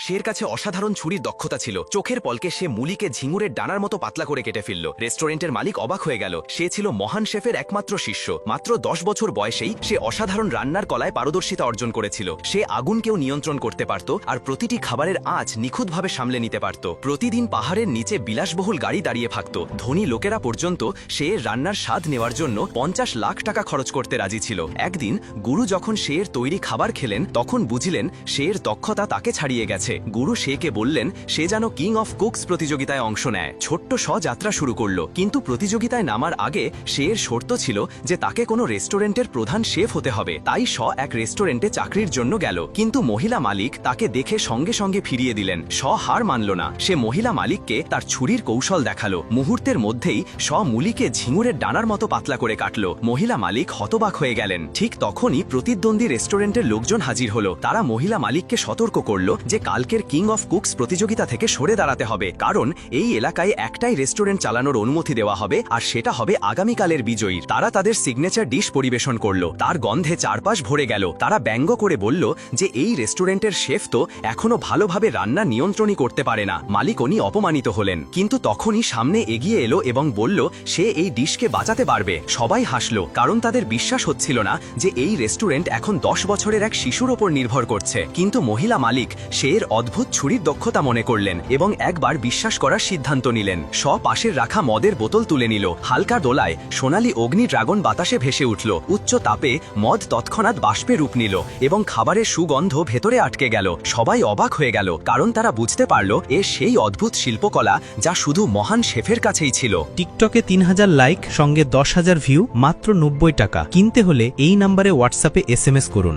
শের কাছে অসাধারণ ছুরির দক্ষতা ছিল। চোখের পলকে সে মুলিকে ঝিঙুরের ডানার মতো পাতলা করে কেটে ফেলল। রেস্টুরেন্টের মালিক অবাক হয়ে গেল। সে ছিল মহান শেফের একমাত্র শিষ্য। মাত্র 10 বছর বয়সেই সে অসাধারণ রান্নার কলায় পারদর্শিতা অর্জন করেছিল। সে আগুনকেও নিয়ন্ত্রণ করতে পারত আর প্রতিটি খাবারের আঁচ নিখুঁতভাবে সামলে নিতে পারত। প্রতিদিন পাহাড়ের নিচে বিলাসবহুল গাড়ি দাঁড়িয়ে থাকত। ধনী লোকেরা পর্যন্ত সে রান্নার স্বাদ নেওয়ার জন্য 50 লাখ টাকা খরচ করতে রাজি ছিল। একদিন গুরু যখন শের তৈরি খাবার খেলেন তখন বুঝলেন শের দক্ষতা তাকে ছাড়িয়ে গেছে। গুরু শেকে বললেন সে যেন কিং অফ কুকস প্রতিযোগিতায় অংশ নেয়। ছোট্ট শ যাত্রা শুরু করল, কিন্তু প্রতিযোগিতায় নামার আগে শের শর্ত ছিল যে তাকে কোনো রেস্টুরেন্টের প্রধান শেফ হতে হবে। তাই শ এক রেস্টুরেন্টে চাকরির জন্য গেল, কিন্তু মহিলা মালিক তাকে দেখে সঙ্গে সঙ্গে ফিরিয়ে দিলেন। শ হার মানল না। সে মহিলা মালিককে তার ছুরির কৌশল দেখালো। মুহূর্তের মধ্যেই শ মুলিকে ঝিঙুরের ডানার মতো পাতলা করে কাটল। মহিলা মালিক হতবাক হয়ে গেলেন। ঠিক তখনই প্রতিদ্বন্দ্বী রেস্টুরেন্টের লোকজন হাজির হলো। তারা মহিলা মালিককে সতর্ক করল যে কালকের কিং অফ কুকস প্রতিযোগিতা থেকে সরে দাঁড়াতে হবে, কারণ এই এলাকায় একটাই রেস্টুরেন্ট চালানোর অনুমতি দেওয়া হবে আর সেটা হবে আগামীকালের বিজয়ীর। তারা তাদের সিগনেচার ডিশ পরিবেশন করল। তার গন্ধে চারপাশ ভরে গেল। তারা ব্যঙ্গ করে বলল যে এই রেস্টুরেন্টের শেফ তো এখনো ভালোভাবে রান্না নিয়ন্ত্রণই করতে পারে না। মালিক উনি অপমানিত হলেন, কিন্তু তখনই সামনে এগিয়ে এলো এবং বলল সে এই ডিশকে বাঁচাতে পারবে। সবাই হাসল, কারণ তাদের বিশ্বাস হচ্ছিল না যে এই রেস্টুরেন্ট এখন 10 বছরের এক শিশুর ওপর নির্ভর করছে। কিন্তু মহিলা মালিক শের অদ্ভুত ছুরির দক্ষতা মনে করলেন এবং একবার বিশ্বাস করার সিদ্ধান্ত নিলেন। পাশের রাখা মদের বোতল তুলে নিল। হালকা দোলায় সোনালী অগ্নি ড্রাগন বাতাসে ভেসে উঠল। উচ্চ তাপে মদ তৎক্ষণাৎ বাষ্পে রূপ নিল এবং খাবারের সুগন্ধ ভেতরে আটকে গেল। সবাই অবাক হয়ে গেল, কারণ তারা বুঝতে পারল এ সেই অদ্ভুত শিল্পকলা যা শুধু মহান শেফের কাছেই ছিল। টিকটকে 3000 লাইক সঙ্গে 10,000 ভিউ, মাত্র 90 টাকা। কিনতে হলে এই নম্বরে হোয়াটসঅ্যাপে SMS করুন।